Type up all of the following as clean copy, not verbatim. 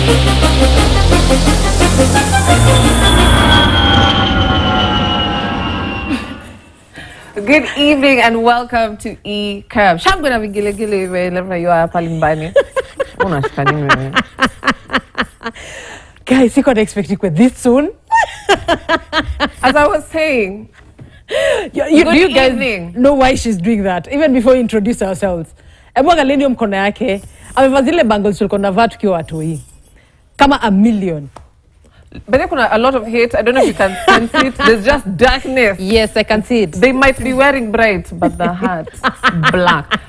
Good evening and welcome to E-Curve. Shambuna vigile whenever you are palimbani. Guys, you can't expect it this soon. As I was saying, do you guys know why she's doing that? Even before we introduce ourselves. Mwangalie mkono yake, amevaa zile bangles tulikuwa tunavaa tukiwa watu hii. Kama a million. But there's a lot of hate. I don't know if you can sense it. There's just darkness. Yes, I can see it. They might be wearing bright, but the heart's black.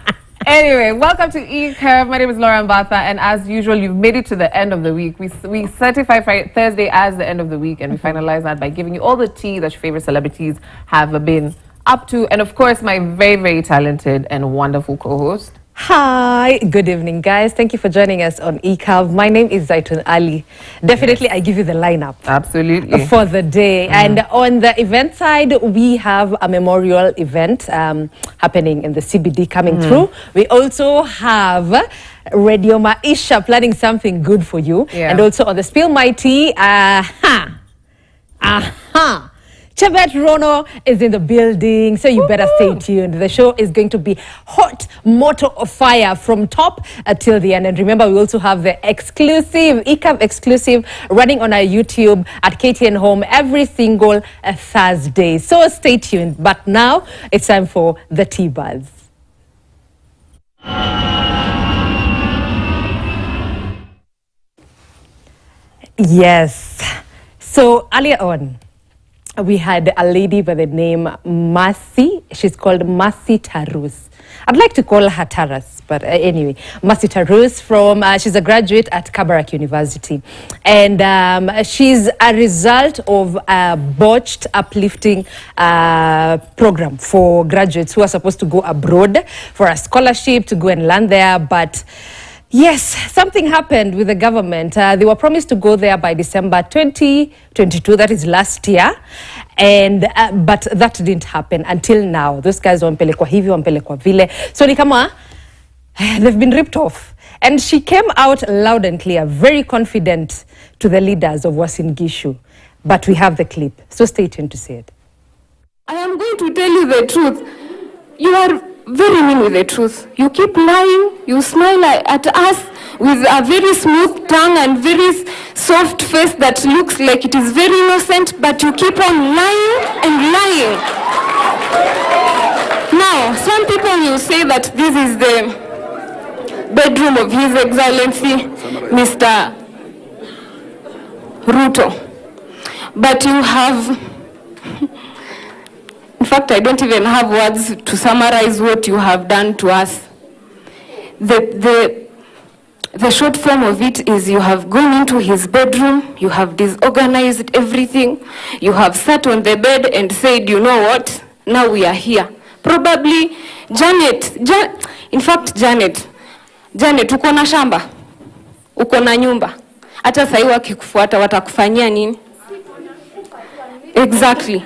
Anyway, welcome to E-Curve. My name is Laura Mbatha, and as usual, you've made it to the end of the week. We certify Thursday as the end of the week, and we finalize that by giving you all the tea that your favorite celebrities have been up to. And of course, my very, very talented and wonderful co-host. Hi, good evening, guys. Thank you for joining us on E-Curve. My name is Zaitun Ali. Definitely, I give you the lineup. Absolutely. For the day. And on the event side, we have a memorial event happening in the CBD coming through. We also have Radio Maisha planning something good for you. Yeah. And also on the Spill My Tea, Chebet Rono is in the building, so you better stay tuned. The show is going to be hot, motor of fire from top till the end. And remember, we also have the exclusive, E-Curve exclusive, running on our YouTube at KTN Home every single Thursday. So stay tuned. But now, it's time for the Tea Buzz. Yes. So earlier on, we had a lady by the name Mercy. She's called Mercy Tarus. I'd like to call her Tarus, but anyway, Mercy Tarus she's a graduate at Kabarak University. And she's a result of a botched uplifting program for graduates who are supposed to go abroad for a scholarship to go and learn there, but yes, something happened with the government. They were promised to go there by December 2022, that is last year, and but that didn't happen until now. Those guys wampelekwa hivi, wampelekwa vile. So ni kama they've been ripped off. And she came out loud and clear, very confident to the leaders of Uasin Gishu. But we have the clip, so stay tuned to see it. I am going to tell you the truth. You are very mean with the truth. You keep lying, you smile at us with a very smooth tongue and very soft face that looks like it is very innocent, but you keep on lying and lying. Now, some people will say that this is the bedroom of His Excellency, Mr. Ruto. But you have... In fact, I don't even have words to summarize what you have done to us. The short form of it is you have gone into his bedroom, you have disorganized everything, you have sat on the bed and said, you know what, now we are here. Probably, Janet, uko na shamba, uko na nyumba, hata sahi wakikufuata watakufanyia nini? Exactly.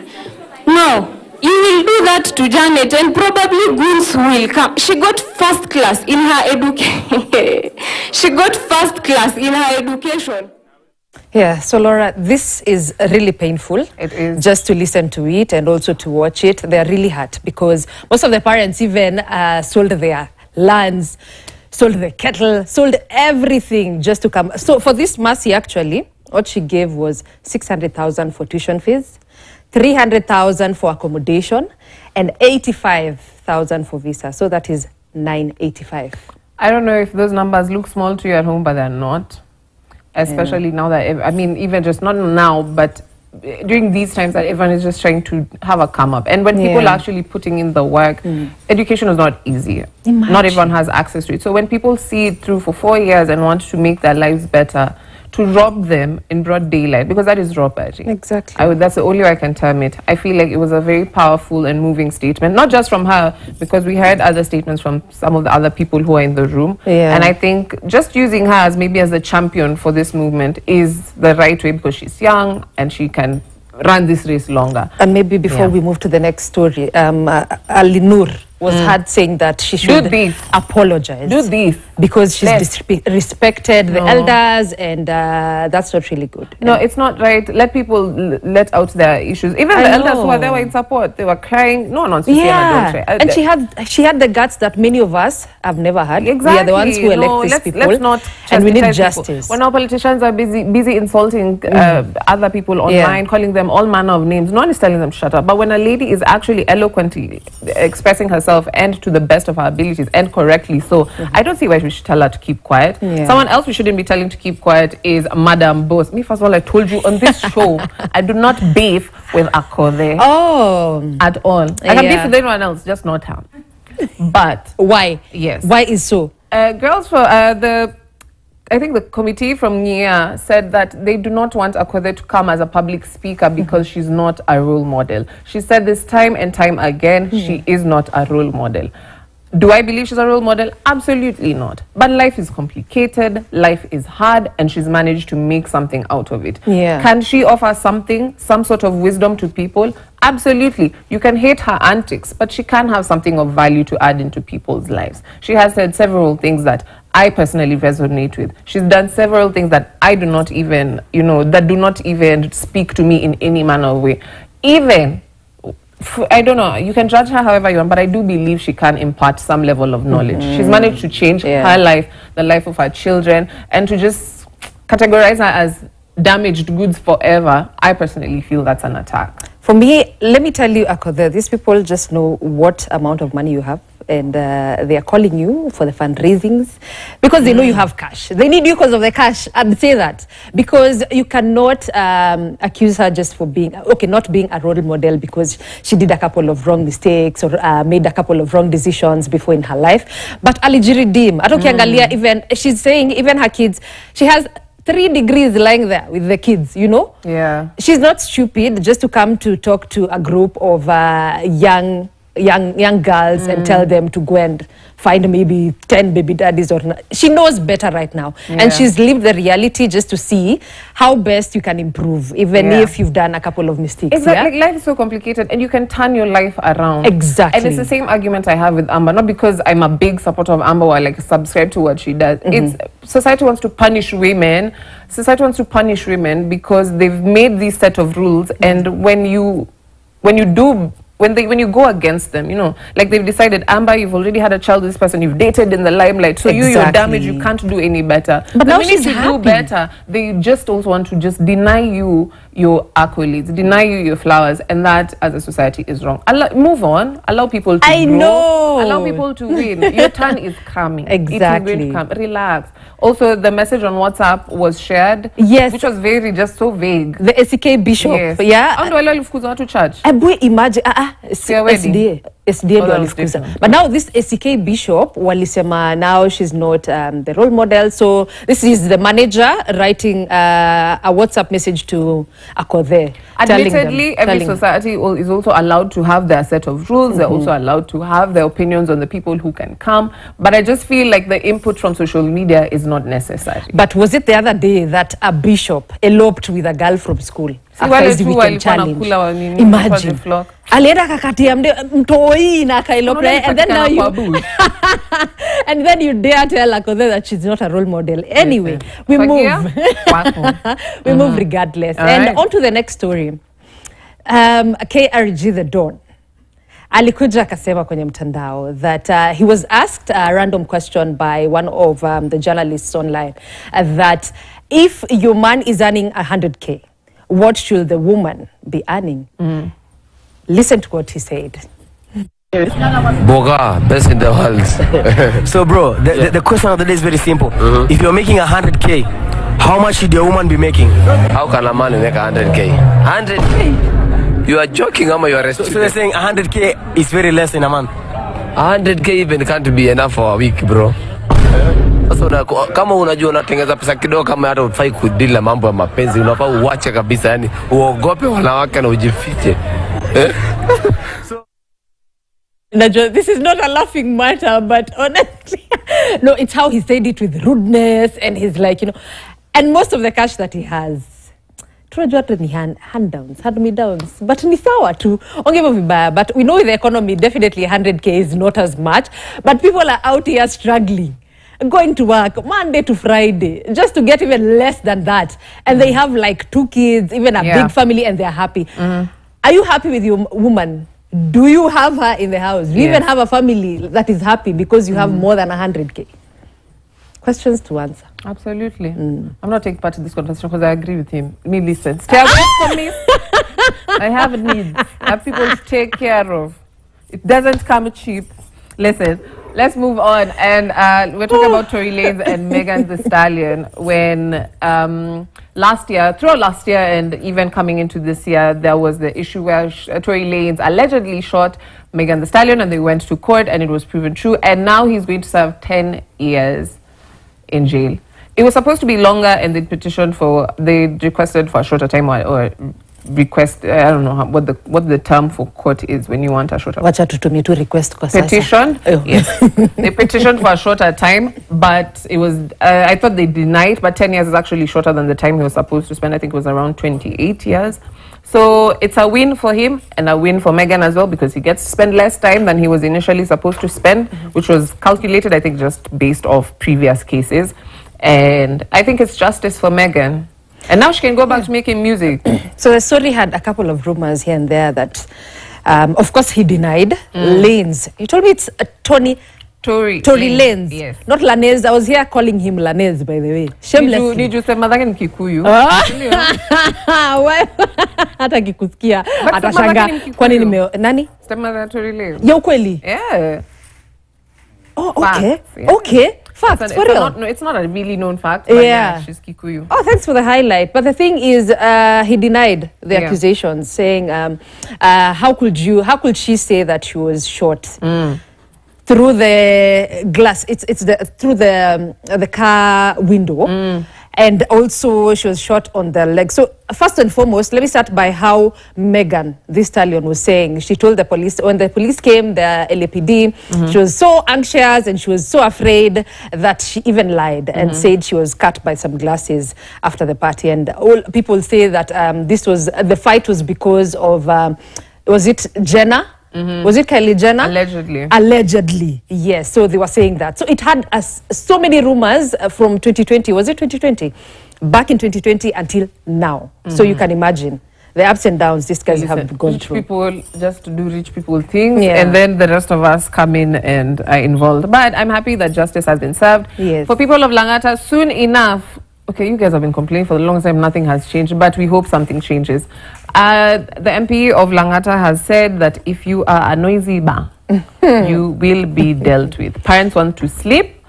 Now, you will do that to Janet and probably goons will come. She got first class in her education. She got first class in her education. Yeah, so Laura, this is really painful. It is. Just to listen to it and also to watch it. They're really hurt because most of the parents even sold their lands, sold the kettle, sold everything just to come. So for this Mercy, actually, what she gave was 600,000 for tuition fees, 300,000 for accommodation, and 85,000 for visa. So that is 985. I don't know if those numbers look small to you at home, but they're not. Especially now that, I mean, even just not now, but during these times that everyone is just trying to have a come up. And when people are actually putting in the work, education is not easy. Not everyone has access to it. So when people see it through for 4 years and want to make their lives better, to rob them in broad daylight, because that is robbery. Exactly. That's the only way I can term it. I feel like it was a very powerful and moving statement, not just from her, because we heard other statements from some of the other people who are in the room. Yeah. And I think just using her as maybe as a champion for this movement is the right way, because she's young and she can run this race longer. And maybe before we move to the next story, Ali Noor was heard saying that she should apologize. Do this. Because she's respected the elders, and that's not really good. No, it's not right. Let people let out their issues. Even the elders who were there were in support. They were crying. No one wants to see an adultery. And she had the guts that many of us have never had. Exactly. We are the ones who elect these people. Let's not, and we need justice. When our politicians are busy insulting other people online, calling them all manner of names, no one is telling them to shut up. But when a lady is actually eloquently expressing herself and to the best of her abilities and correctly so, I don't see why we should tell her to keep quiet. Someone else we shouldn't be telling to keep quiet is Madam Boss. Me, first of all, I told you on this show, I do not beef with Akode. At all. I can beef with anyone else, just not her. But why? Yes. Why is so? Girls for I think the committee from NIA said that they do not want Akode to come as a public speaker because she's not a role model. She said this time and time again, she is not a role model. Do I believe she's a role model? Absolutely not. But life is complicated, life is hard, and she's managed to make something out of it. Can she offer something, some sort of wisdom to people? Absolutely. You can hate her antics, but she can have something of value to add into people's lives. She has said several things that I personally resonate with. She's done several things that I do not even, that do not even speak to me in any manner of way. Even, I don't know, you can judge her however you want, but I do believe she can impart some level of knowledge. She's managed to change her life, the life of her children, and to just categorize her as damaged goods forever, I personally feel that's an attack. For me, let me tell you, Akode, these people just know what amount of money you have, and they are calling you for the fundraisings because they know you have cash. They need you because of the cash. I'd say that because you cannot accuse her just for being, not being a role model because she did a couple of wrong mistakes or made a couple of wrong decisions before in her life. But alijiridim, atokiangalia even, she's saying even her kids, she has 3 degrees lying there with the kids, She's not stupid just to come to talk to a group of young girls and tell them to go and find maybe 10 baby daddies or not. She knows better right now. And she's lived the reality just to see how best you can improve, even if you've done a couple of mistakes. Exactly. Life is so complicated and you can turn your life around. Exactly. And it's the same argument I have with Amber, not because I'm a big supporter of Amber or I subscribe to what she does. It's society wants to punish women. Society wants to punish women because they've made these set of rules, and when you go against them, like they've decided, Amber, you've already had a child with this person, you've dated in the limelight, so you're damaged, you can't do any better. But now she's happy. Do better, they just also want to just deny you your accolades, deny you your flowers, and that as a society is wrong. Move on, allow people to grow, allow people to win. Your turn is coming. Exactly. It is going to come. Relax. Also, the message on WhatsApp was shared, which was just so vague. The SK Bishop, How do I love to church? Imagine, SDA. But now this SK Bishop, walisema now she's not the role model. So this is the manager writing a WhatsApp message to Akode. Admittedly, every society is also allowed to have their set of rules. They're also allowed to have their opinions on the people who can come. But I just feel like the input from social media is not necessary. But was it the other day that a bishop eloped with a girl from school? After his weekend challenge. Imagine. Alienda kakatia mtoi na kailopre, and then now you and then you dare tell Akode that she's not a role model. Anyway, we move. We move regardless. And on to the next story. KRG the Don alikuja akasema kwenye mtandao that he was asked a random question by one of the journalists online that if your man is earning 100K, what should the woman be earning? Listen to what he said. Boga, best in the world. So bro, the question of the day is very simple. If you're making 100K, how much should your woman be making? How can a man make 100K? 100K? You are joking, ama you are so you're saying 100K is very less in a month? 100K even can't be enough for a week, bro. Sasa kama unajua unatengeza pesa kidogo, kama hata ufai kudila mambo ya mapenzi, unafaa uache kabisa, yani uogope wanawake na ujifiche. This is not a laughing matter, but honestly, no, it's how he said it with rudeness, and he's like, and most of the cash that he has, tunajua tu ni hand downs, hand me downs, but ni sawa tu, ongeva vibaya, but we know with the economy definitely 100k is not as much, but people are out here struggling, going to work Monday to Friday just to get even less than that, and they have like 2 kids, even a big family, and they're happy. Are you happy with your woman? Do you have her in the house? Do you even have a family that is happy because you have more than 100k? Questions to answer. Absolutely. I'm not taking part in this conversation because I agree with him. Me, listen. Stay away from me. I have needs. I have people to take care of. It doesn't come cheap. Listen, let's move on. And we're talking about Tory Lanez and Megan Thee Stallion. When throughout last year and even coming into this year, there was the issue where Tory Lanez allegedly shot Megan Thee Stallion, and they went to court and it was proven true. And now he's going to serve 10 years in jail. It was supposed to be longer, and they requested for a shorter time, or request, I don't know what the term for court is when you want a shorter Wacha tutumie tu request kwa sasa. petition. Yes. They petitioned for a shorter time, but it was I thought they denied, but 10 years is actually shorter than the time he was supposed to spend. I think it was around 28 years. So it's a win for him and a win for Megan as well, because he gets to spend less time than he was initially supposed to spend, which was calculated, I think, just based off previous cases. And I think it's justice for Megan. And now she can go back to making music. So the story had a couple of rumors here and there that, of course, he denied. Lanez. You told me it's Tory Lanez. Yes. Not Lanez. I was here calling him Lanez, by the way. Shamelessly. Need you say madhake ni Kikuyu. Hata kikusikia. But Atashanga. Kikuyu. Kwani nani? Stepmother Tory Lanez. Ya ukweli? Yeah. Oh, okay. Facts, yeah. Okay. Facts, for real. It's not a really known fact, but yeah, she's Kikuyu. Oh, thanks for the highlight. But the thing is, he denied the accusations, saying, how could she say that she was shot through the glass? Through the car window. And also she was shot on the leg. So first and foremost, let me start by how Megan Thee Stallion was saying. She told the police, when the police came, the LAPD, she was so anxious and she was so afraid that she even lied and said she was cut by some glasses after the party. And all people say that the fight was because of, was it Jenna? Was it Kylie Jenner? Allegedly, yes. So they were saying that. So it had so many rumors from 2020. Was it 2020? Back in 2020 until now. So you can imagine the ups and downs these guys have gone through. People just do rich people things, and then the rest of us come in and are involved. But I'm happy that justice has been served. Yes. For people of Langata, soon enough. Okay, you guys have been complaining for the longest time, nothing has changed, but we hope something changes. The MP of Langata has said that if you are a noisy bar, you will be dealt with. Parents want to sleep.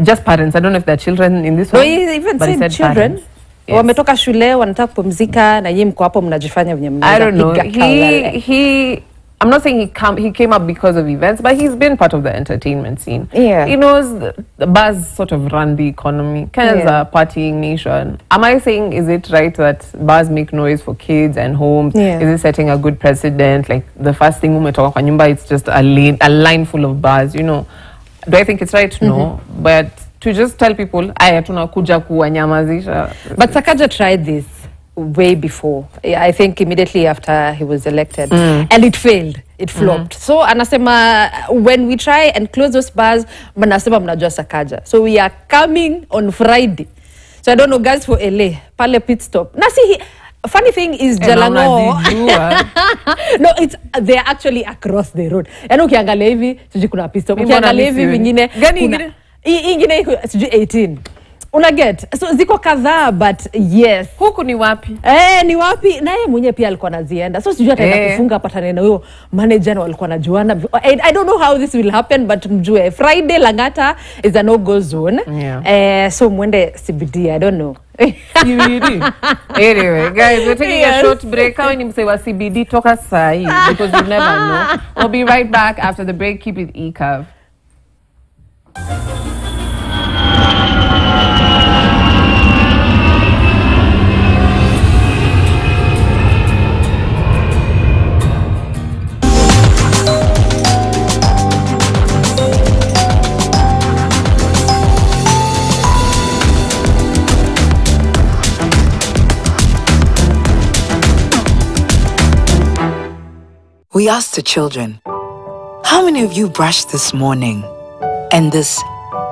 Just parents. I don't know if there are children in this one. No, he even said children. Yes. Wametoka shule, wanataka kupumzika, na nyinyi mko hapo mnajifanya venye mnaweza. I don't know. I'm not saying he came up because of events, but he's been part of the entertainment scene. Yeah. He knows the bars sort of run the economy. Kenya's a partying nation. Am I saying, is it right that bars make noise for kids and homes? Yeah. Is it setting a good precedent? Like the first thing umetoka kwa nyumba, it's just a line full of bars, you know. Do I think it's right? No. But to just tell people, aya tunakuja kuwanyamazisha. But Sakaja tried this way before. I think immediately after he was elected, and it failed. It flopped. So anasema when we try and close those bars, manasema mnajua Sakaja. So we are coming on Friday. So I don't know, guys, for LA, pale pit stop. Na see, funny thing is Jalango. No, they're actually across the road. Yaani ukiangalia hivi sijui kuna pit stop. Ukiangalia hivi vingine gani ingine sijui 18. Unaget. So ziko kadhaa, but yes. Huku ni wapi? Ni wapi? Na yeye mwenyewe pia alikuwa anazienda. So sijui ataenda kufunga patane na huyo manager na walikuwa najuana. I don't know how this will happen, but mjue Friday Langata is a no-go zone. Yeah. So mwende CBD, I don't know. CBD. Anyway, guys, we're taking a short break. Kama ni msewa CBD, toka sahi, because you never know. We'll be right back after the break. Keep it E-Curve. we asked the children, how many of you brushed this morning? And this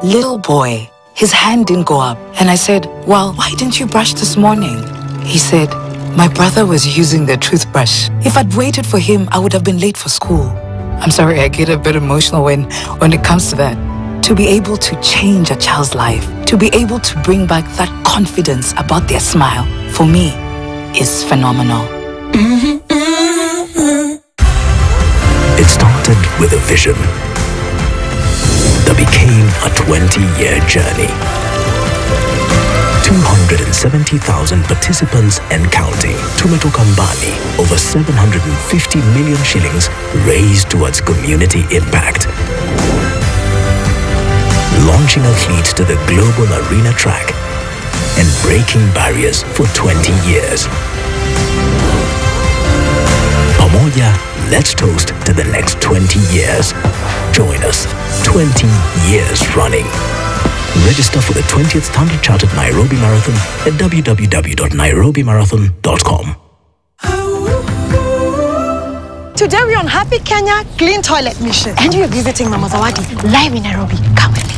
little boy, his hand didn't go up. And I said, well, why didn't you brush this morning? He said, my brother was using the toothbrush. If I'd waited for him, I would have been late for school. I'm sorry, I get a bit emotional when it comes to that. To be able to change a child's life, to be able to bring back that confidence about their smile, for me, is phenomenal. It started with a vision that became a 20-year journey. 270,000 participants and counting. Tomato Kambani, over 750 million shillings raised towards community impact. Launching athletes to the global arena track and breaking barriers for 20 years. Pamoja, let's toast to the next 20 years. Join us, 20 years running. Register for the 20th Standard Chartered Nairobi Marathon at www.nairobimarathon.com. Today we're on Happy Kenya Clean Toilet Mission. And we're visiting Mama Zawadi live in Nairobi. Come with me.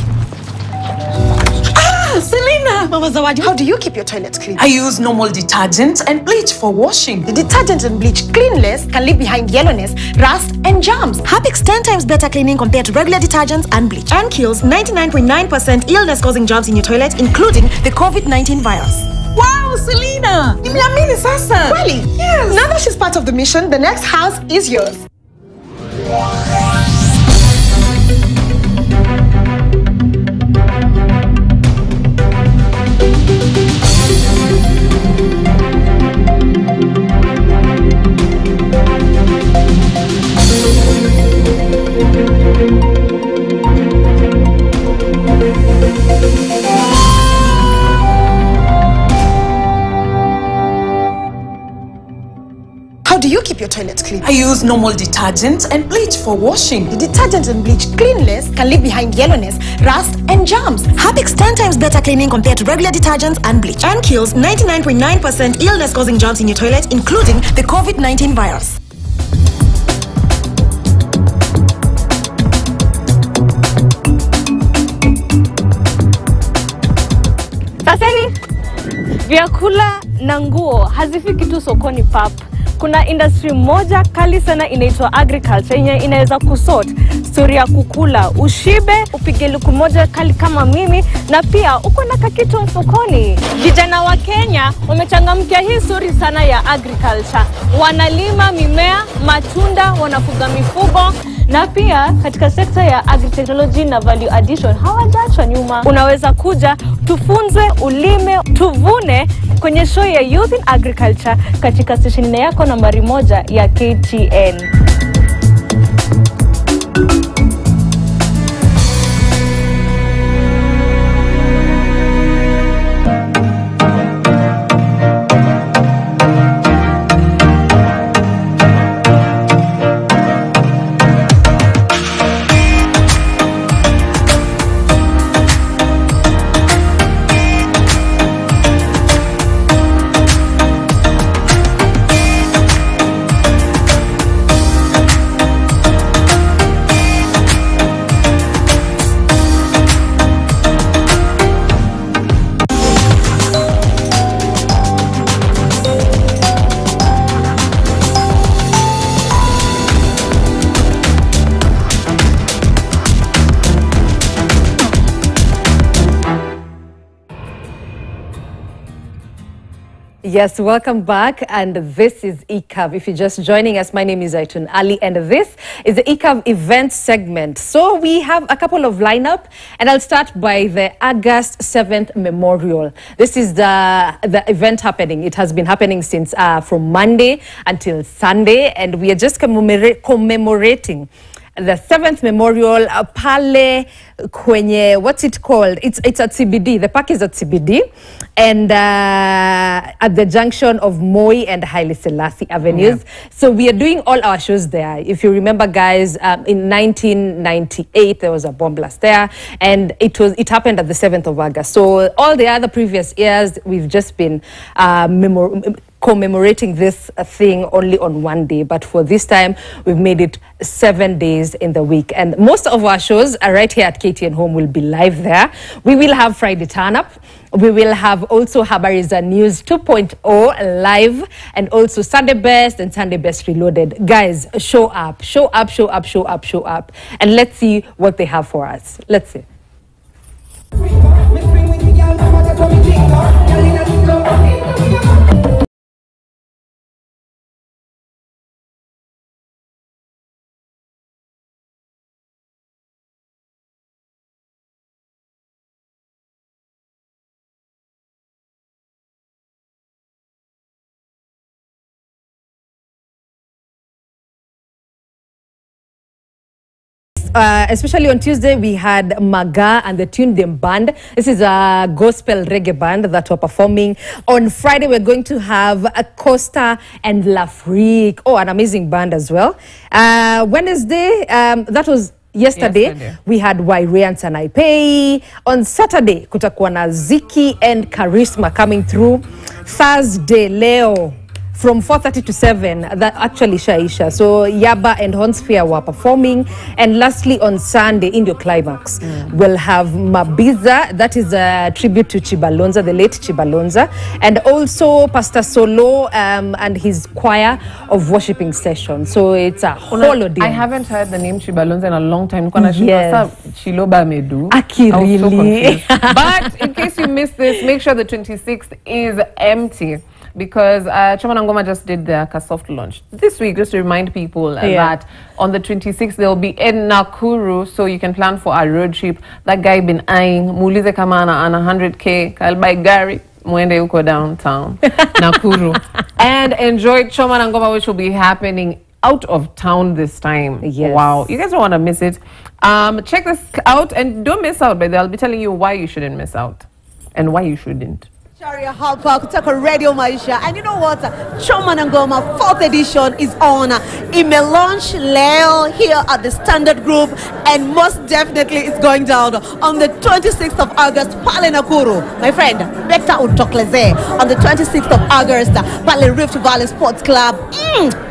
Selena! Mama Zawadi, how do you keep your toilets clean? I use normal detergent and bleach for washing. The detergent and bleach cleanless can leave behind yellowness, rust, and germs. Harpic's 10 times better cleaning compared to regular detergents and bleach, and kills 99.9% illness-causing germs in your toilet, including the COVID-19 virus. Wow, Selena! Nimeamini sasa! Really? Yes! Now that she's part of the mission, the next house is yours. How do you keep your toilets clean? I use normal detergent and bleach for washing. The detergent and bleach cleanless can leave behind yellowness, rust, and germs. Harpic's 10 times better cleaning compared to regular detergents and bleach, and kills 99.9% illness-causing germs in your toilet, including the COVID-19 virus. Saseni, vyakula na nguo hazifiki tu sokoni pap. Kuna industry moja kali sana inaitwa agriculture yenye inaweza kusort story ya kukula, ushibe, upige luku moja kali kama mimi, na pia uko na kakitu mfukoni. Vijana wa Kenya wamechangamkia hii story sana ya agriculture. Wanalima mimea, matunda, wanafuga mifugo, na pia katika sekta ya agritechnology na value addition hawajaachwa nyuma. Unaweza kuja tufunze, ulime, tuvune kwenye show ya Youth in Agriculture katika station yako nambari 1 ya KTN. Yes, welcome back, and this is ECAV. If you're just joining us, my name is Aitun Ali, and this is the ECAV event segment. So we have a couple of lineup, and I'll start by the August 7th Memorial. This is the event happening. It has been happening since from Monday until Sunday, and we are just commemorating the 7th Memorial pale kwenye, what's it called? It's at CBD. The park is at CBD, and at the junction of Moi and Haile Selassie Avenues. Yeah. So we are doing all our shows there. If you remember, guys, in 1998 there was a bomb blast there, and it happened at the 7th of August. So all the other previous years we've just been commemorating this thing only on one day, but for this time we've made it 7 days in the week, and most of our shows are right here at KTN Home will be live there. We will have Friday Turn Up. We will have also Habariza News 2.0 live, and also Sunday Best and Sunday Best Reloaded. Guys, show up, show up, show up, show up, show up, and let's see what they have for us. Let's see. Especially on Tuesday, we had Maga and the Tune Them Band. This is a gospel reggae band that were performing. On Friday, we're going to have a Costa and La Freak. Oh, an amazing band as well. Wednesday, that was yesterday. We had Waire and Sanaipei. On Saturday, kutakuwa na Ziki and Charisma coming through. Thursday, Leo, from 4:30 to 7, that actually Shaisha. So Yaba and Honsphere were performing. And lastly, on Sunday, in your climax, we'll have Mabiza. That is a tribute to Chibalonza, the late Chibalonza. And also Pastor Solo and his choir of worshiping session. So it's a whole day. I haven't heard the name Chibalonza in a long time. Yes. Chiloba Medu. Aki, really? So but in case you missed this, make sure the 26th is empty, because Choma na Ngoma just did their soft launch this week, just to remind people that on the 26th they'll be in Nakuru, so you can plan for a road trip. That guy been eyeing Mulize Kamana on 100K, Kalbai Gary, Mwende Uko downtown, Nakuru, and enjoy Choma na Ngoma, which will be happening out of town this time. Yes. Wow, you guys don't want to miss it. Check this out and don't miss out, but I'll be telling you why you shouldn't miss out and why you shouldn't. Sharia Hapa kutoka Radio Maisha. And you know what? Choma na Ngoma 4th edition is on. It may launch leo here at the Standard Group, and most definitely it's going down on the 26th of August, Pale Nakuru. My friend, Bekta Utokleze. On the 26th of August, Pale Rift Valley Sports Club.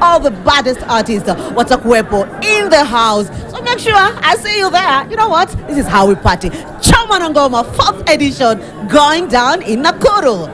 All the baddest artists, Watakuepo, in the house. So make sure I see you there. You know what? This is how we party. Choma na Ngoma 4th edition going down in Nakuru.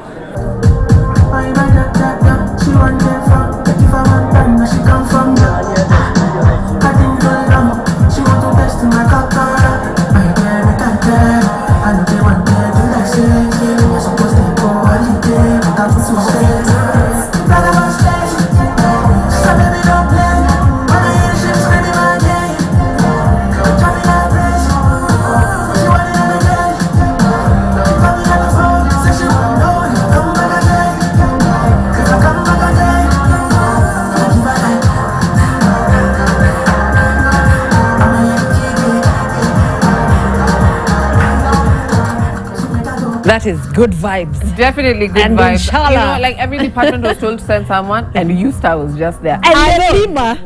That is good vibes. Definitely good and vibes. Inshallah. You know, like every department was told to send someone, and Yusta was just there. And Nelima.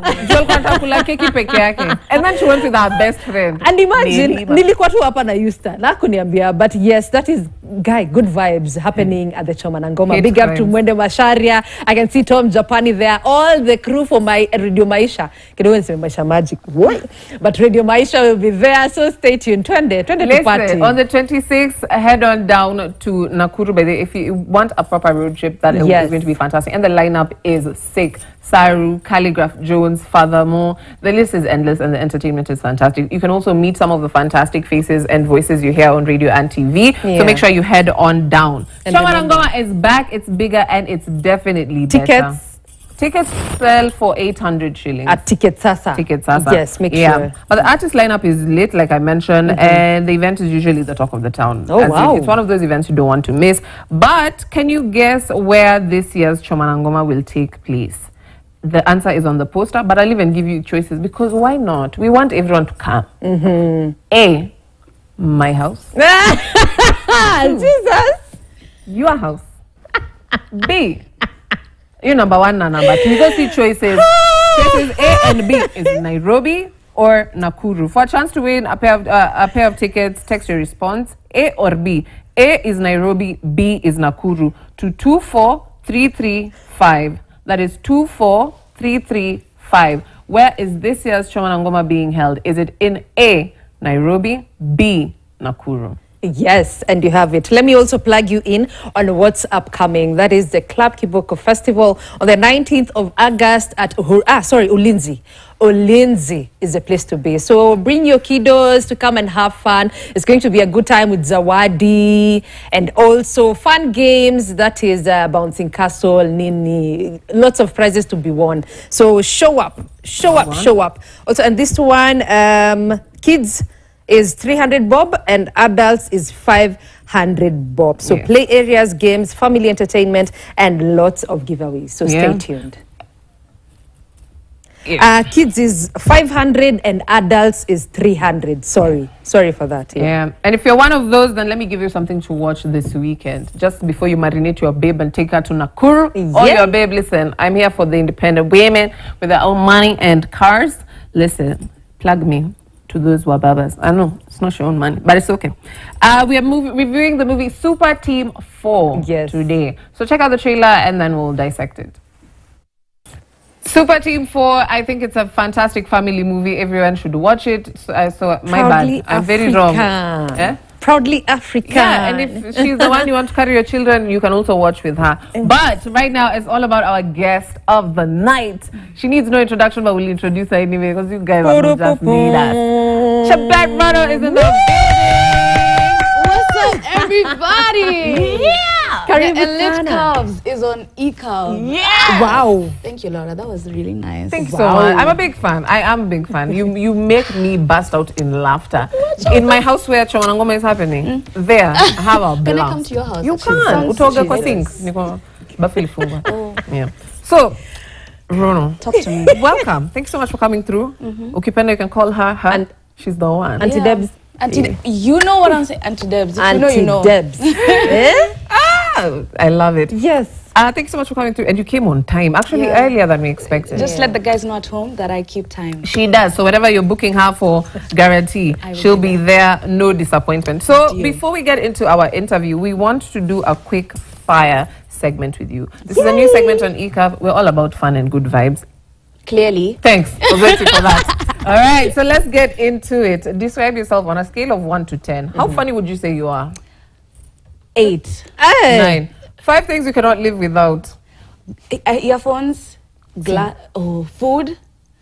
And then she went with her best friend. And imagine, nilikuwa tu hapa na Yusta. Na kuniambia, but yes, that is, guy, good vibes happening at the Choma na Ngoma. Big up to Mwende Masharia. I can see Tom Japani there. All the crew for my Radio Maisha. Kidogo say Maisha Magic. What? But Radio Maisha will be there, so stay tuned. Twende to party. On the 26th, head on down to Nakuru. By the if you want a proper road trip, that is going to be fantastic. And the lineup is sick. Saru, Calligraph Jones, Furthermore. The list is endless and the entertainment is fantastic. You can also meet some of the fantastic faces and voices you hear on radio and TV. So make sure you head on down. Choma na Ngoma is back. It's bigger and it's definitely better. Tickets sell for 800 shillings. At Ticket Sasa. Ticket Sasa. Yes, make sure. But the artist lineup is lit, like I mentioned, and the event is usually the talk of the town. Oh, wow. It's one of those events you don't want to miss. But can you guess where this year's Choma na Ngoma will take place? The answer is on the poster, but I'll even give you choices, because why not? We want everyone to come. A, my house. Jesus. Your house. B, you number one and number two. Those see choices. Choices A and B is Nairobi or Nakuru. For a chance to win a pair of tickets, text your response A or B. A is Nairobi, B is Nakuru to 24335. That is 24335. Where is this year's Choma na Ngoma being held? Is it in A, Nairobi, B, Nakuru? Yes, and you have it. Let me also plug you in on what's upcoming. That is the Club Kiboko Festival on the 19th of August at Ulinzi. Ulinzi is the place to be. So bring your kiddos to come and have fun. It's going to be a good time with Zawadi and also fun games. That is bouncing castle, Nini. Lots of prizes to be won. So show up, show up, show up. Also, and this one, kids is 300 bob and adults is 500 bob. So play areas, games, family entertainment, and lots of giveaways. So stay tuned. Kids is 500 and adults is 300. Sorry for that. Yeah. And if you're one of those, then let me give you something to watch this weekend. Just before you marinate your babe and take her to Nakuru. Oh, your babe, listen, I'm here for the independent women with their own money and cars. Listen, plug me to those wababas. I know it's not your own money, but it's okay. We are reviewing the movie Super Team 4 today. So check out the trailer and then we'll dissect it. Super Team 4, I think it's a fantastic family movie. Everyone should watch it. So my bad, I'm very wrong. Yeah? Proudly African. Yeah, and if she's the one you want to carry your children, you can also watch with her. But right now, it's all about our guest of the night. She needs no introduction, but we'll introduce her anyway because you guys just need us. Shabbat Rado is in the building. What's up, everybody? Karim and Lift Calves is on E-Calves. Yeah! Wow. Thank you, Laura. That was really nice. Thanks so much. I'm a big fan. I am a big fan. You make me burst out in laughter. In my house where Choma na Ngoma is happening, there, I have a blast. Can I come to your house? You can. Utoga kwa sink. Yeah. So, Rono, talk to me. Welcome. Thanks so much for coming through. Ukipenda, you can call her. And she's the one. Auntie Debs. You know what I'm saying? Auntie Debs. Auntie Debs. I love it. Yes. Thanks so much for coming through. And you came on time. Actually, earlier than we expected. Just let the guys know at home that I keep time. She does. So whatever you're booking her for, guarantee she'll be there. No disappointment. So before we get into our interview, we want to do a quick fire segment with you. This is a new segment on ECAP. We're all about fun and good vibes. Clearly. Thanks. I was waiting for that. All right. So let's get into it. Describe yourself on a scale of 1 to 10. How funny would you say you are? 8. 9. 5 things you cannot live without. Earphones, food,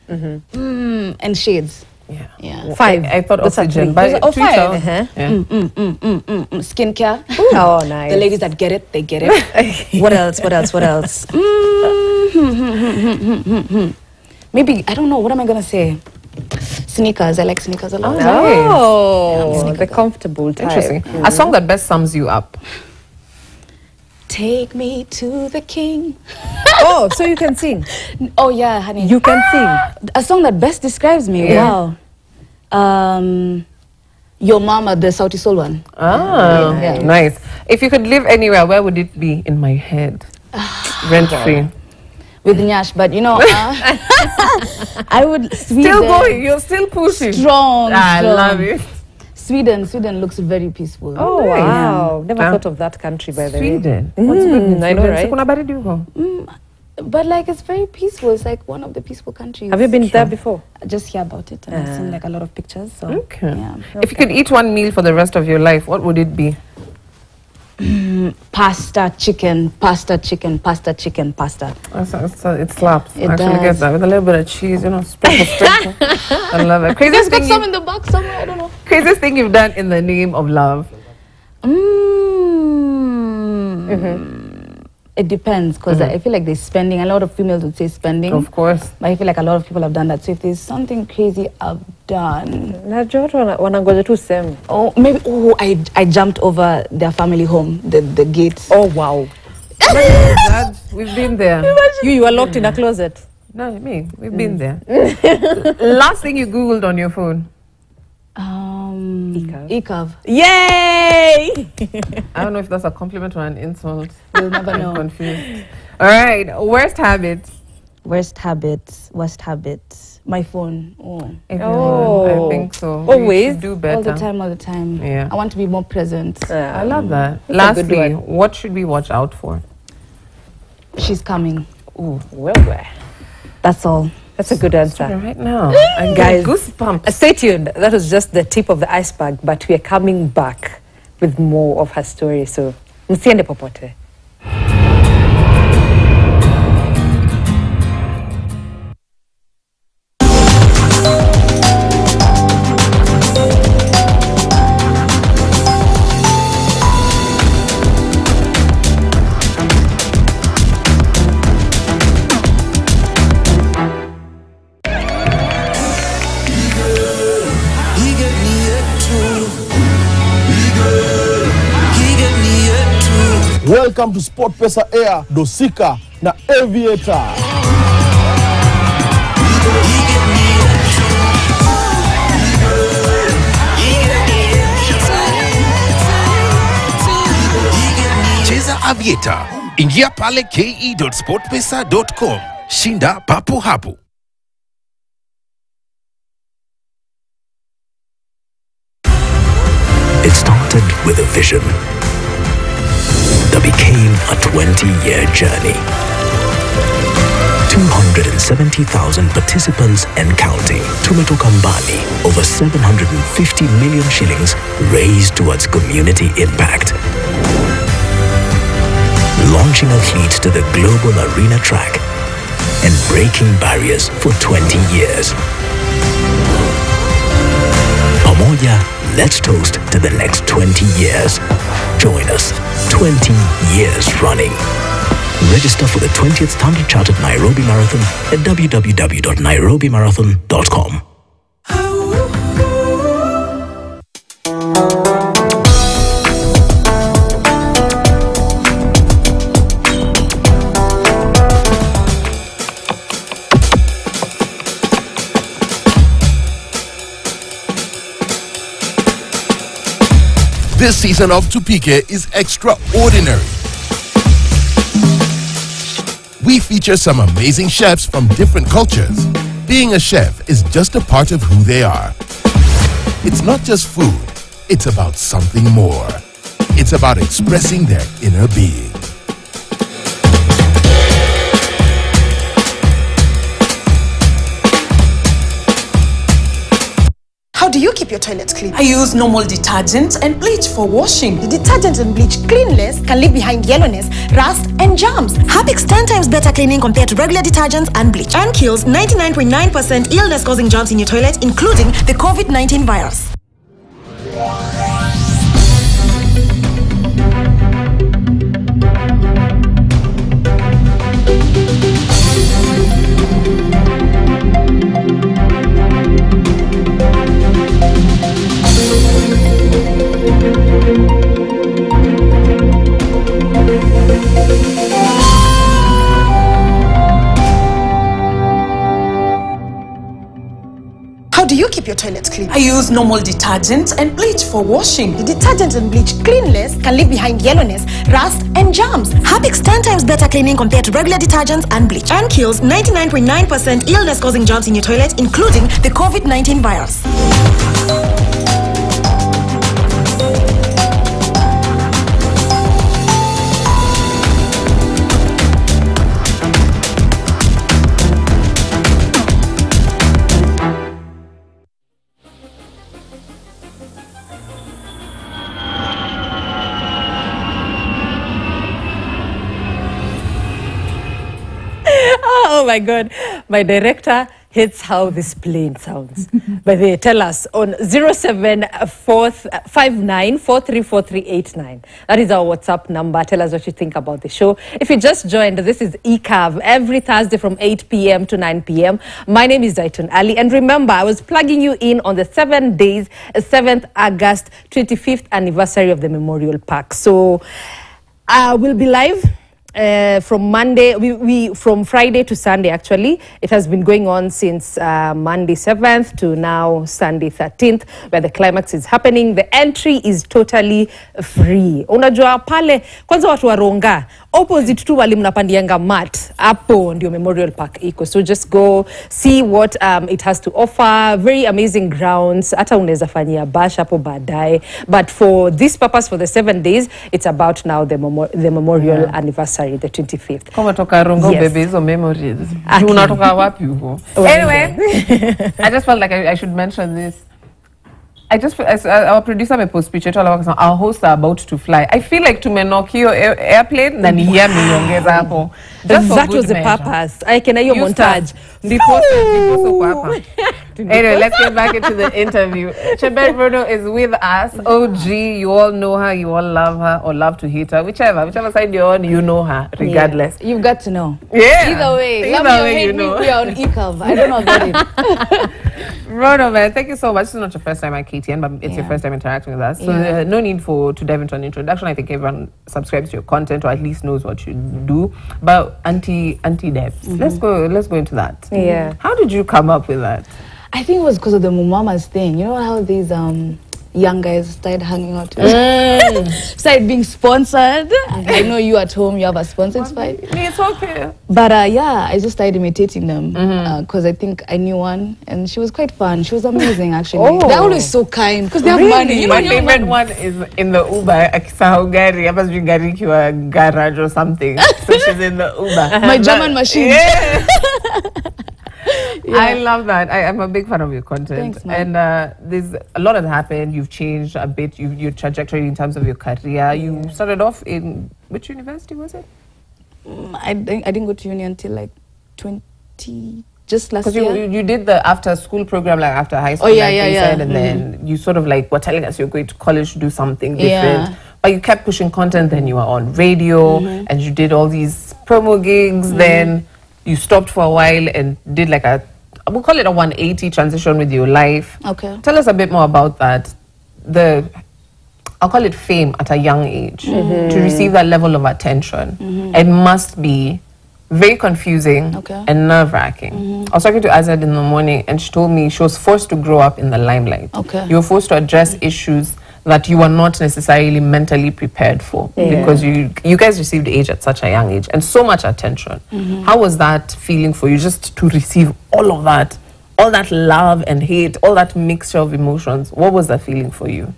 and shades. Yeah. 5. I thought oxygen. But 5. Skincare. Oh, nice. The ladies that get it, they get it. What else? Maybe, I don't know. What am I going to say? Sneakers. I like sneakers a lot. Oh, the comfortable type. Interesting. A song that best sums you up. Take me to the king. Oh, so you can sing? Oh, yeah, honey. You can sing? A song that best describes me. Wow. Your Mama, the Sauti Soul one. Nice. If you could live anywhere, where would it be? In my head. Rent-free. With Nyash, but you know, I would. Sweden, still going, you're still pushing. Strong. I love it. Sweden looks very peaceful. Oh, wow. Never thought of that country, by the way. Sweden. What's good in I know, right? But like, it's very peaceful. It's like one of the peaceful countries. Have you been there before? I just hear about it and I've seen like a lot of pictures. So, okay. If you could eat one meal for the rest of your life, what would it be? Pasta, chicken, pasta. It slaps. I actually get that with a little bit of cheese, you know, sprinkle. I love it. Craziest thing some in the box somewhere, I don't know. Craziest thing you've done in the name of love? It depends, because I feel like there's spending. A lot of females would say spending. Of course. But I feel like a lot of people have done that. So if there's something crazy I've done. Oh, maybe, I jumped over their family home, the gate. Oh, wow. We've been there. You were locked in a closet? No, me. We've been there. Last thing you Googled on your phone? ECAV. Yay! I don't know if that's a compliment or an insult. We'll never know. I'm confused. All right. Worst habit. Worst habit. My phone. I think so. Always? Do better. All the time. Yeah. I want to be more present. I love that. Lastly, what should we watch out for? She's coming. Ooh, well. That's all. That's a good answer. Right now. And guys, goosebumps. Stay tuned. That was just the tip of the iceberg, but we are coming back with more of her story. So, msiende popote. Welcome to SportPesa Air, Dosika na Aviator. Cheza Aviator. Ingia pale ke.sportpesa.com. Shinda papo hapo. It started with a vision that became a 20-year journey. 270,000 participants and counting. Tumetoka mbali, over 750 million shillings raised towards community impact. Launching athletes to the global arena track and breaking barriers for 20 years. Pamoja, let's toast to the next 20 years. Join us, 20 years running. Register for the 20th Standard Chartered Nairobi Marathon at www.nairobimarathon.com. This season of Tupike is extraordinary. We feature some amazing chefs from different cultures. Being a chef is just a part of who they are. It's not just food, it's about something more. It's about expressing their inner being. How do you keep your toilets clean? I use normal detergent and bleach for washing. The detergent and bleach cleanless can leave behind yellowness, rust, and germs. Harpic's 10 times better cleaning compared to regular detergents and bleach, and kills 99.9% illness-causing germs in your toilet, including the COVID-19 virus. How do you keep your toilets clean? I use normal detergent and bleach for washing. The detergent and bleach cleanless can leave behind yellowness, rust, and germs. Harpic's 10 times better cleaning compared to regular detergents and bleach, and kills 99.9% illness-causing germs in your toilet, including the COVID-19 virus. Oh my God, my director hates how this plane sounds. But they tell us on 0759434389. That is our WhatsApp number. Tell us what you think about the show. If you just joined, this is ECAV every Thursday from 8 p.m. to 9 p.m. My name is Zaitun Ali. And remember, I was plugging you in on the 7 days, 7th August, 25th anniversary of the Memorial Park. So we'll be live. From Monday, from Friday to Sunday, actually. It has been going on since Monday 7th to now Sunday 13th, where the climax is happening. The entry is totally free. Unajua pale, kwanza watu wa Ronga, opposite tu wali mnapandianga mat, hapo ndio Memorial Park iko. So just go see what it has to offer. Very amazing grounds. Hata unaweza fanyia bash hapo baadaye. But for this purpose, for the 7 days, it's about now the memorial anniversary, the 25th. Kama toka Rongo, baby, hizo memories. Unatoka wapi huko? Anyway, I just felt like I should mention this. Our producer may post picture our hosts are about to fly. I feel like tumenokio airplane na ni here mniongeza hapo. That was the purpose. I can hear montage. Anyway, let's get back into the interview. Chebet Bruno is with us. OG, you all know her, you all love her or love to hate her. Whichever side you're on, you know her, regardless. Yeah. You've got to know. Yeah. Either way, you know. We are on ECOV. I don't know about it. Bruno, man, thank you so much. This is not your first time at KTN, but it's your first time interacting with us. So no need to dive into an introduction. I think everyone subscribes to your content or at least knows what you do. But anti-debts. Let's go into that. Yeah. How did you come up with that? I think it was because of the Mumamas thing. You know how these young guys started hanging out together? Started being sponsored. I know you at home, you have a sponsor, it's fine. It's okay. But yeah, I just started imitating them because I think I knew one and she was quite fun. She was amazing actually. They're always so kind because they have money. You know, my favorite one is in the Uber. Akisahau gari, I must be gari kiwa garage or something. So she's in the Uber. My German machine. Yeah. I love that. I'm a big fan of your content. Thanks, man. And there's a lot has happened. You've changed a bit. Your trajectory in terms of your career. You started off in which university was it? I didn't go to uni until like 20, just last year. Because you did the after school program, like after high school. Oh, yeah, like you yeah. said, and then you sort of like were telling us you're going to college to do something different. But you kept pushing content. Then you were on radio and you did all these promo gigs. Then you stopped for a while and did like we'll call it a 180 transition with your life. Okay. Tell us a bit more about that. I'll call it fame at a young age. To receive that level of attention. It must be very confusing and nerve-wracking. I was talking to Azad in the morning and she told me she was forced to grow up in the limelight. You were forced to address issues that you were not necessarily mentally prepared for because you guys received age at such a young age and so much attention. How was that feeling for you, just to receive all of that, all that love and hate, all that mixture of emotions? What was that feeling for you?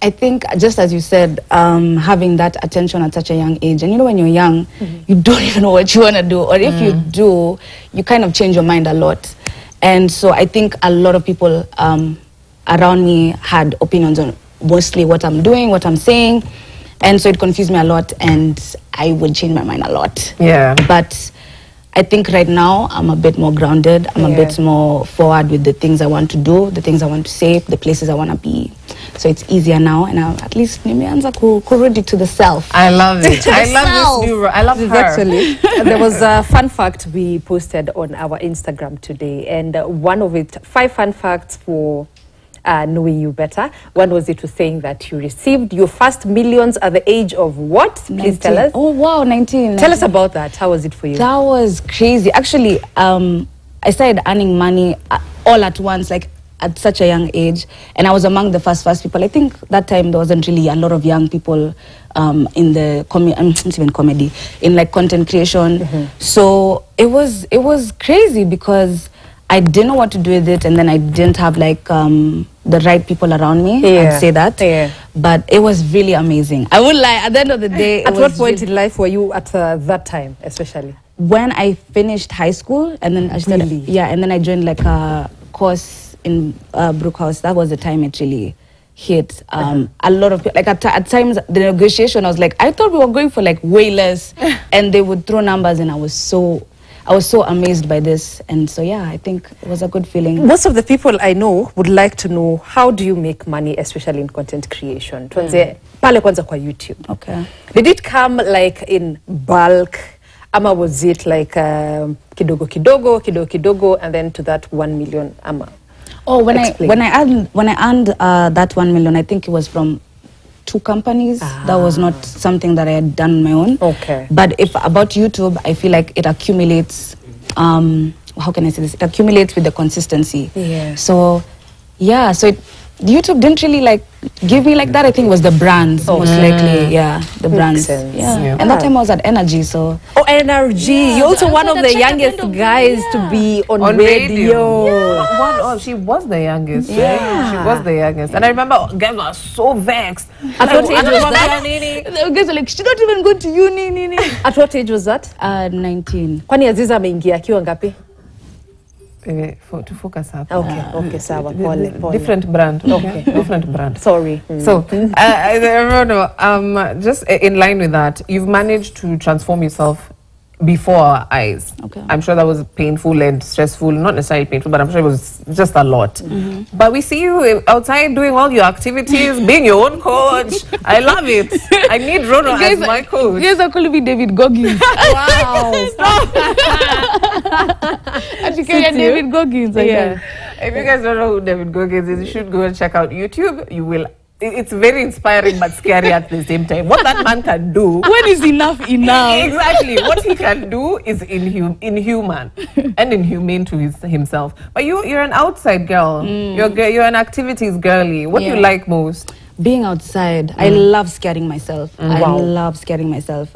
I think, just as you said, having that attention at such a young age, and you know when you're young, you don't even know what you want to do, or if you do, you kind of change your mind a lot. And so I think a lot of people around me had opinions on mostly what I'm doing, what I'm saying, and so it confused me a lot and I would change my mind a lot. But I think right now I'm a bit more grounded, I'm a bit more forward with the things I want to do, the things I want to say, the places I want to be. So it's easier now and I'm at least nimeanza kurudi to the self. I love it. I love this new I love her. Actually, there was a fun fact we posted on our Instagram today, and one of it, 5 fun facts for knowing you better. One was it was saying that you received your first millions at the age of what? Please tell us. Oh wow, 19. Tell us about that. How was it for you? That was crazy. Actually, I started earning money all at once, like at such a young age, and I was among the first people. I think that time there wasn't really a lot of young people in the comedy, in like content creation. So it was crazy because I didn't know what to do with it, and then I didn't have like the right people around me. I'd say that. But it was really amazing. I would lie. At the end of the day, at what point in life were you at that time, especially? When I finished high school, and then I started, and then I joined like a course in Brookhouse. That was the time it really hit. A lot of people, like at times the negotiation, I was like, I thought we were going for like way less, and they would throw numbers, and I was so amazed by this. And so yeah, I think it was a good feeling. Most of the people I know would like to know, how do you make money, especially in content creation? Tuanze pale kwanza kwa YouTube. Okay. Did it come like in bulk? Ama was it like kidogo kidogo and then to that 1 million? Ama? Oh, when I earned that 1 million, I think it was from 2 companies. That was not something that I had done on my own. Okay. But about YouTube, I feel like it accumulates. How can I say this? It accumulates with the consistency. Yeah. So, yeah. So YouTube didn't really like give me like that. I think it was the brands most likely. Yeah, the brands. Yeah. And that time I was at Energy, so. Oh, NRG. You're also one of the youngest guys to be on radio. Oh, she was the youngest. Right? She was the youngest. And I remember guys were so vexed. At what age was that? The guys were like, she's not even going to uni. At what age was that? 19. Kwani Aziza ameingia akiwa ngapi? To focus up. Okay, sawa. Pole. Different brand. Okay. Different brand. Sorry. So, just in line with that, you've managed to transform yourself before our eyes. Okay. I'm sure that was painful and stressful. Not necessarily painful, but I'm sure it was just a lot. But we see you outside doing all your activities, being your own coach. I love it. I need Rono as my coach. Yes, I calling me David Goggins. Wow. I think you're David Goggins. If you guys don't know who David Goggins is, you should go and check out YouTube. You will. It's very inspiring but scary at the same time. What that man can do. When is enough? Exactly. What he can do is inhuman and inhumane to himself. But you're an outside girl. You're an activities girly. What do you like most? Being outside. I love scaring myself. I love scaring myself.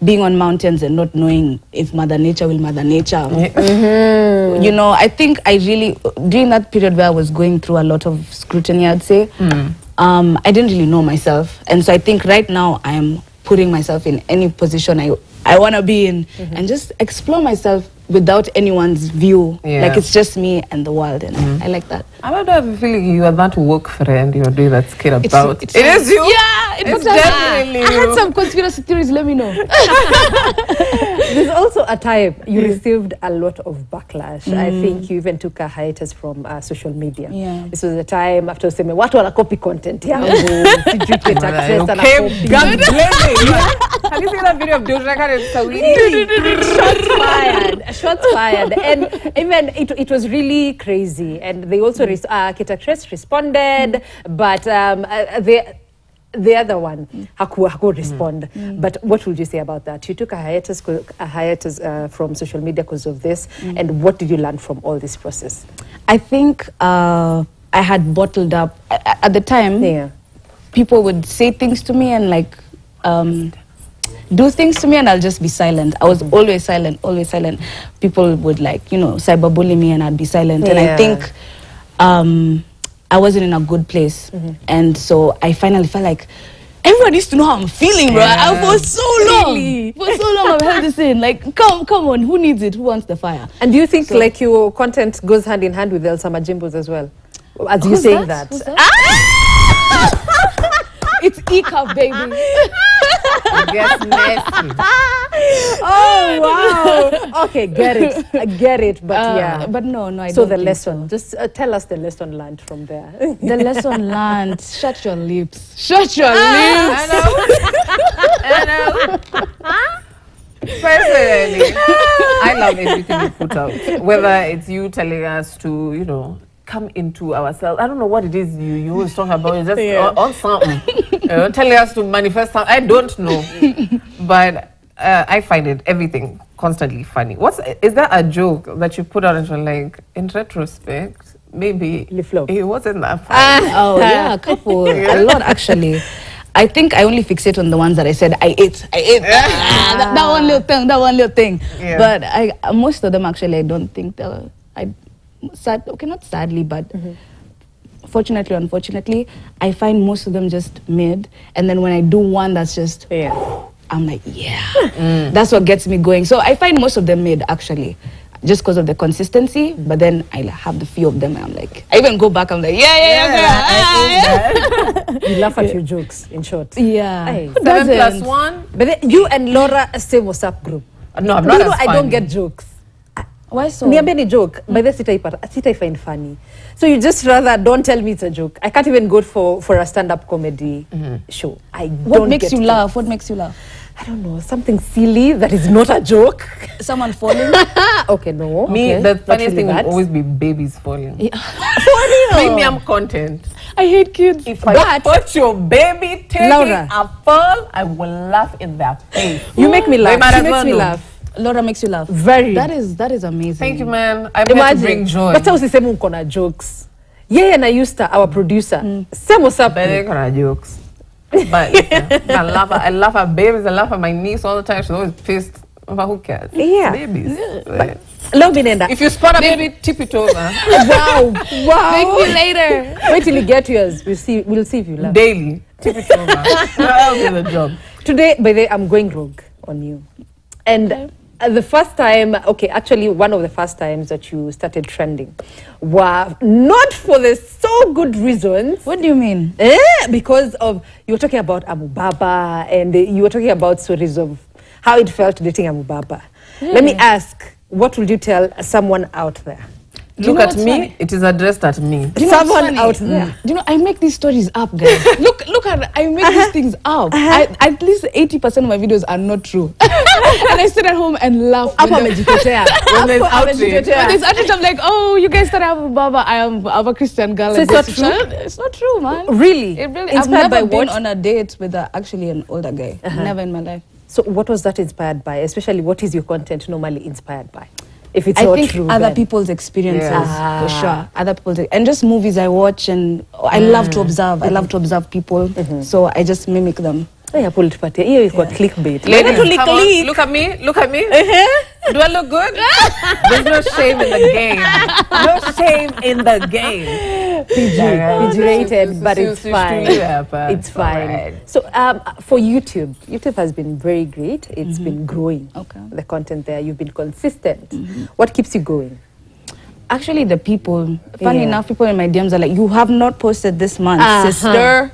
Being on mountains and not knowing if Mother Nature will Mother Nature. You know, I think I really, during that period where I was going through a lot of scrutiny, I'd say, I didn't really know myself. And so I think right now I am putting myself in any position I want to be in and just explore myself without anyone's view. Like it's just me and the world, and I like that. I don't have a feeling you are that woke friend you're doing that scared about. It is you? Yeah, it's definitely you. I had some conspiracy theories, let me know. There's also a time you received a lot of backlash. I think you even took a hiatus from social media. This was the time after saying, what wana copy content? Have you seen that video of Doja Cat and Sawini? Shots fired. And even it was really crazy. And they also, KTN responded, but the other one, haku respond. But what would you say about that? You took a hiatus from social media because of this. And what did you learn from all this process? I think I had bottled up. At the time, people would say things to me and like... do things to me and I'll just be silent. I was always silent. People would like, you know, cyberbully me and I'd be silent. And I think I wasn't in a good place. And so I finally felt like, everyone needs to know how I'm feeling, bro. For so long I've held this in. Like, come on, who needs it? Who wants the fire? And do you think like your content goes hand in hand with Elsa Majimbos as well? As you saying that? It's E-cup, baby. Gets messy. Oh wow! Okay, get it. But but no, I so don't. The lesson. Just tell us the lesson learned from there. The lesson learned: shut your lips. Shut your lips. I know. Personally, I love everything you put out. Whether it's you telling us to, you know, come into ourselves. I don't know what it is you always talk about. It's just on something. Telling us to manifest something. I don't know. But I find everything constantly funny. Is there a joke that you put out and you're like, in retrospect, maybe it wasn't that funny? Oh, yeah, a couple. A lot, actually. I think I only fixate on the ones that I said, I ate. That one little thing. Yeah. But most of them, actually, I don't think not sadly, but fortunately, unfortunately, I find most of them just mid. And then when I do one that's just, I'm like, that's what gets me going. So I find most of them mid, actually, just because of the consistency. But then I have the few of them, and I'm like, I even go back, I'm like, You laugh at your jokes, in short. Yeah. Hey, 7+1. But then you and Laura same WhatsApp group. No, I'm not as I don't get jokes. Why so? Niambia ni joke, by the sita I find funny. So you just rather don't tell me it's a joke. I can't even go for a stand-up comedy show. What makes you laugh? What makes you laugh? I don't know, something silly that is not a joke. Someone falling? Okay, no. Me, the funniest thing will always be babies falling. For real? Premium content. I hate kids. If I put your baby taking a fall, I will laugh in their face. You make me laugh. You make me laugh. Laura makes you laugh. Very. That is amazing. Thank you, man. I'm here to bring joy. But usiseme uko na jokes. Yeah, and Ayusta, our producer. Same what's up. Very kind of jokes. But I love her babies. I love her my niece all the time. She's always pissed. But who cares? Yeah. Babies. But, if you spot a baby, tip it over. Wow. Thank you later. Wait till you get yours. We'll see if you love. Daily. Tip it over. That'll be the job. Today, by the way, I'm going rogue on you. And the first time, actually one of the first times that you started trending were not for the so good reasons. What do you mean? Because of, you were talking about Abu Baba and you were talking about stories of how it felt dating Abu Baba. Let me ask, what would you tell someone out there? Look at me, funny? It is addressed at me. Someone out there. Do you know, I make these stories up, guys. look at, I make these things up. At least 80% of my videos are not true. And I sit at home and laugh. When there's outrage, I'm like, oh, you guys thought I have Baba, I'm a Christian girl. So it's not true? It's not true, man. Really? I've never been on a date with actually an older guy. Never in my life. So what was that inspired by? Especially, what is your content normally inspired by? If it's I not think true, other people's experiences, for sure. Other people's, and just movies I watch, and I love to observe. I love to observe people, so I just mimic them. Here you got clickbait. Ladies, come on, look at me. Look at me. Do I look good? There's no shame in the game. No shame in the game. PG-rated, but it's fine. It's fine. Right. So for YouTube has been very great. It's been growing. The content there, you've been consistent. What keeps you going? Actually, the people. Funny enough, people in my DMs are like, "You have not posted this month, sister."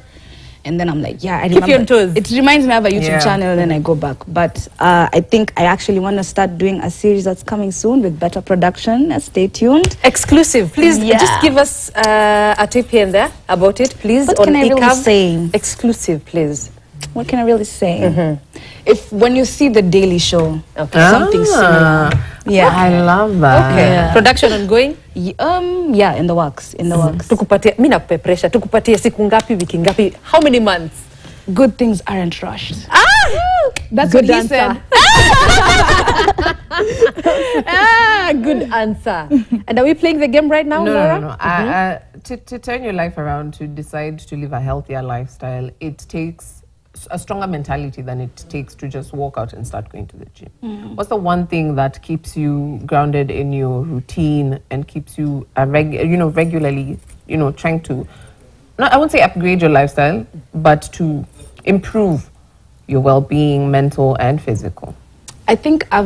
And then I'm like, yeah, I remember. Keep you on toes. It reminds me of a YouTube channel, and then I go back. But I think I actually want to start doing a series that's coming soon with better production. Stay tuned. Exclusive. Please just give us a tip here and there about it, please. What can I really say? Exclusive, please. What can I really say? When you see the Daily Show, something similar. Yeah, I love that. Okay. Yeah. Production ongoing? Yeah, in the works. Tukupatie, mimi nakupe pressure. Tukupatie siku ngapi, wiki ngapi? How many months? Good things aren't rushed. That's good what he answer. said. Good answer. And are we playing the game right now, Laura? No. To turn your life around, to decide to live a healthier lifestyle, it takes a stronger mentality than it takes to just walk out and start going to the gym. What's the one thing that keeps you grounded in your routine and keeps you regularly, trying to, I won't say upgrade your lifestyle, but to improve your well-being, mental and physical? I think I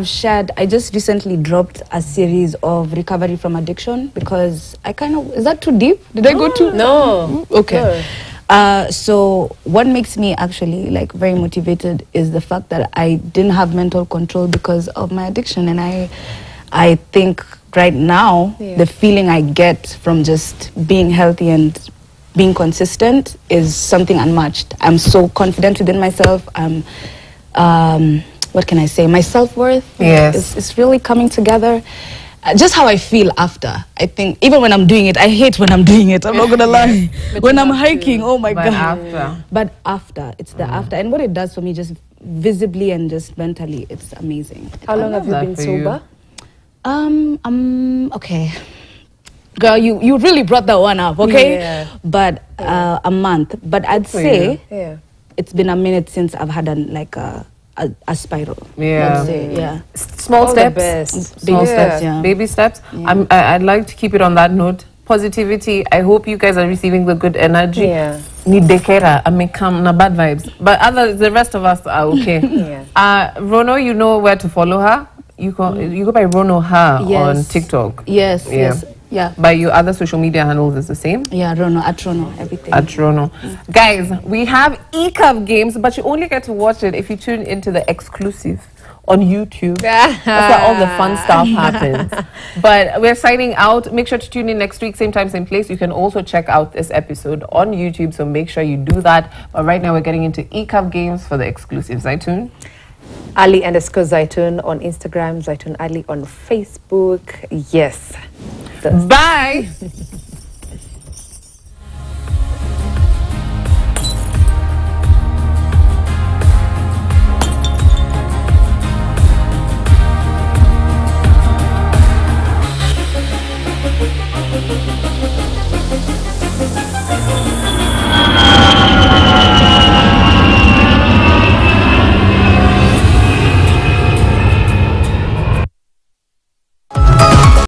just recently dropped a series of recovery from addiction because is that too deep? Did I go too? No. Okay. Sure. So what makes me actually very motivated is the fact that I didn't have mental control because of my addiction, and I think right now the feeling I get from just being healthy and being consistent is something unmatched. I'm so confident within myself. What can I say? My self-worth is really coming together. Just how I feel after. I think even when I'm doing it, I hate when I'm doing it. I'm not gonna lie. When I'm hiking, oh my god. But after, it's the after, and what it does for me, just visibly and just mentally, it's amazing. How long have you been sober? Okay. Girl, you really brought that one up, okay? Yeah. But a month. But I'd say it's been a minute since I've had a spiral. Yeah. Say, Small steps. Small steps. Baby steps. Yeah. I'd like to keep it on that note. Positivity. I hope you guys are receiving the good energy. Yeah. Nidekera. I may come na bad vibes. But the rest of us are okay. Rono, you know where to follow her. You go by Rono Her on TikTok. Yes. Yeah. By your other social media handles is the same? Yeah, Rono, at Rono, everything. At Rono. Guys, we have e-cup games, but you only get to watch it if you tune into the exclusive on YouTube. That's where all the fun stuff happens. But we're signing out. Make sure to tune in next week, same time, same place. You can also check out this episode on YouTube, so make sure you do that. But right now, we're getting into e-cup games for the exclusive. Zaitun? Ali_Zaitun on Instagram, Zaitun Ali on Facebook. Yes. Bye.